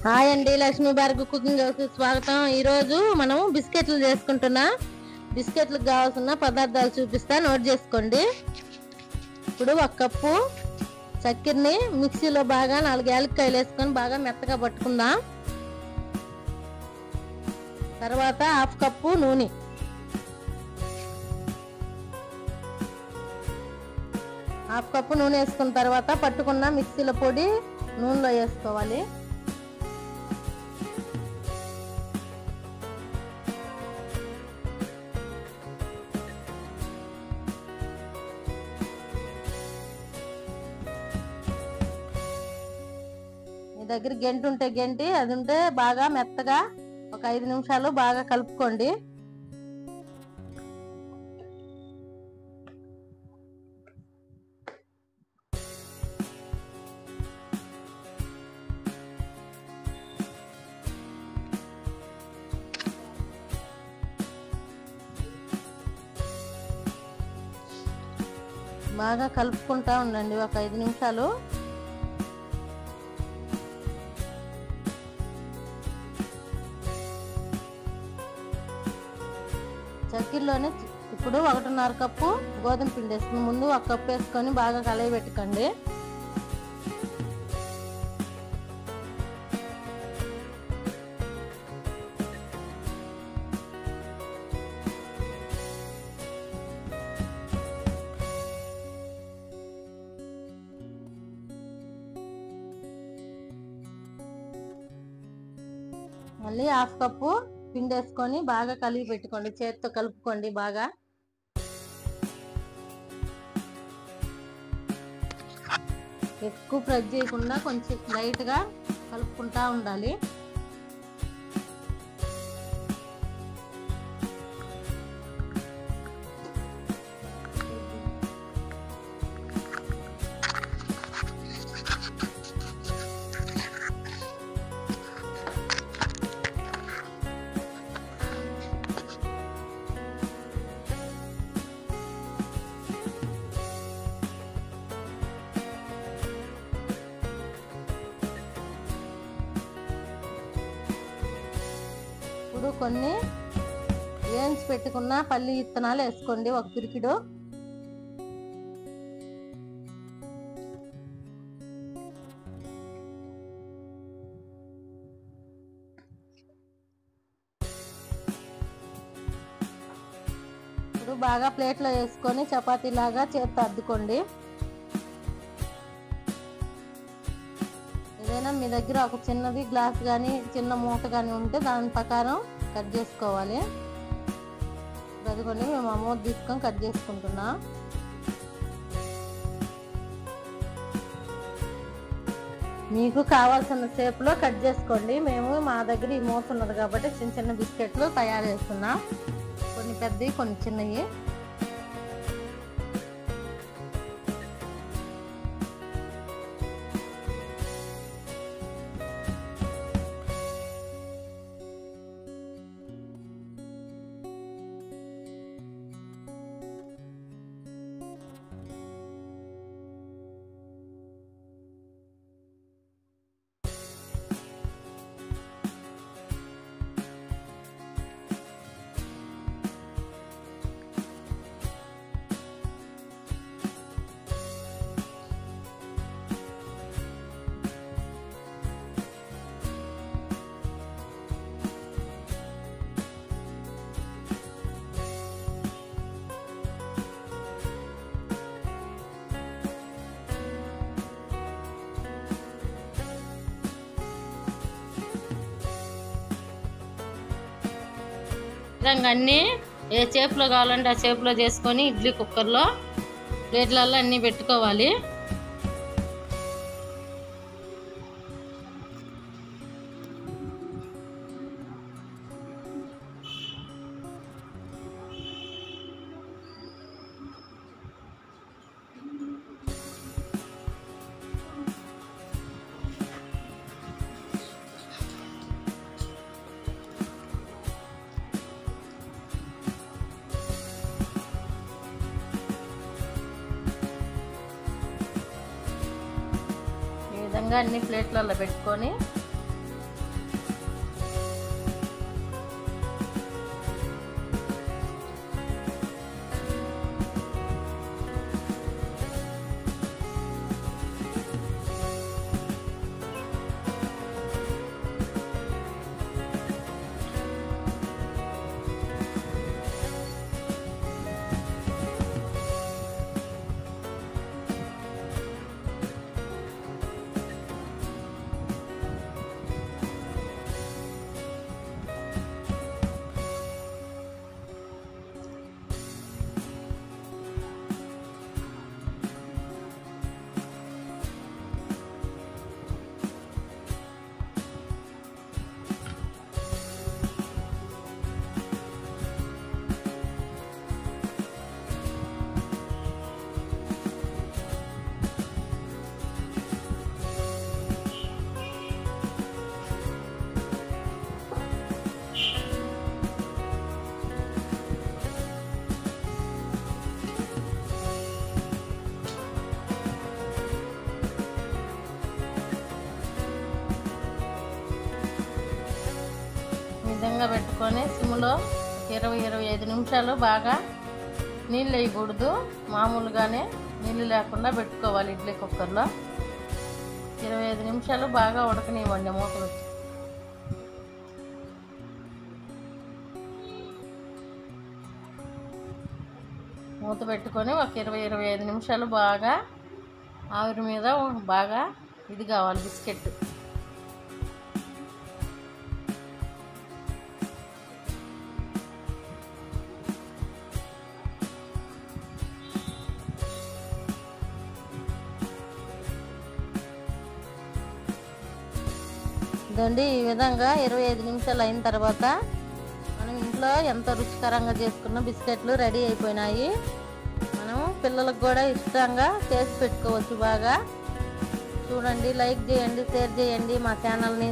Hi అండి, Lakshmi Bhargavi cooking house స్వాగతం. ఈరోజు మనం బిస్కెట్లు చేసుకుంటున్నా. బిస్కెట్లకు కావాల్సిన పదార్థాలు చూపిస్తా, నోట్ చేసుకోండి. ఇప్పుడు 1 కప్పు చక్కెరని మిక్సీలో బాగా 4 యాలక్కాయలు వేసుకొని బాగా మెత్తగా పట్టుకుందాం. తర్వాత 1/2 కప్పు నూనె, 1/2 కప్పు నూనె వేసుకున్న తర్వాత పట్టుకున్న మిక్సీలో పొడి నూనెలో వేసుకోవాలి. మీ దగ్గర గెంటి ఉంటే గెంటి, అది ఉంటే బాగా మెత్తగా ఒక 5 నిమిషాలు బాగా కలుపుకోండి. బాగా కలుపుకుంటా ఉండండి ఒక 5 నిమిషాలు. చక్కెరలోనే ఇప్పుడు 1.5 కప్పు గోధుమ పిండి వేసుకుని ముందు 1 కప్పు వేసుకొని బాగా కలయి పెట్టుకోండి. మళ్ళీ 1/2 కప్పు పిండి వేసుకొని బాగా కలిపి పెట్టుకోండి. చేతితో కలుపుకోండి బాగా. ఎక్కువ ప్రెస్ చేయకుండా కొంచెం లైట్ గా కలుపుకుంటా ఉండాలి. ఇప్పుడు కొన్ని వేయించి పెట్టుకున్న పల్లి విత్తనాలు వేసుకోండి, 1 పిరికిడు. ఇప్పుడు బాగా ప్లేట్లో వేసుకొని చపాతీలాగా చేత్తో అద్దుకోండి. ఏదైనా మీ దగ్గర ఒక చిన్నది గ్లాస్ కానీ చిన్న మూట కానీ ఉంటే దాని ప్రకారం కట్ చేసుకోవాలి. అదిగోండి, మేము అమౌంట్ తీసుకొని కట్ చేసుకుంటున్నా. మీకు కావాల్సిన షేప్లో కట్ చేసుకోండి. మేము మా దగ్గర ఈ మూత ఉన్నది కాబట్టి చిన్న చిన్న బిస్కెట్లు తయారు చేస్తున్నాం. కొన్ని పెద్దవి, కొన్ని చిన్నవి. విధంగా అన్నీ ఏ షేప్లో కావాలంటే ఆ షేప్లో చేసుకొని ఇడ్లీ కుక్కర్లో ప్లేట్లలో అన్నీ పెట్టుకోవాలి. విధంగా అన్ని ప్లేట్లలో పెట్టుకొని విధంగా పెట్టుకొని సిమ్లో 20-25 నిమిషాలు బాగా నీళ్ళు వేయకూడదు, మామూలుగానే నీళ్ళు లేకుండా పెట్టుకోవాలి. ఇడ్లీ కుక్కర్లో 25 నిమిషాలు బాగా ఉడకనివ్వండి మూత పెట్టి. మూత పెట్టుకొని ఒక 20-25 నిమిషాలు బాగా ఆవిరి మీద బాగా ఇది కావాలి బిస్కెట్. ఇదండి, ఈ విధంగా 25 నిమిషాలు అయిన తర్వాత మనం ఇంట్లో ఎంతో రుచికరంగా చేసుకున్న బిస్కెట్లు రెడీ అయిపోయినాయి. మనం పిల్లలకు కూడా ఇష్టంగా చేసి పెట్టుకోవచ్చు. బాగా చూడండి, లైక్ చేయండి, షేర్ చేయండి మా ఛానల్ని.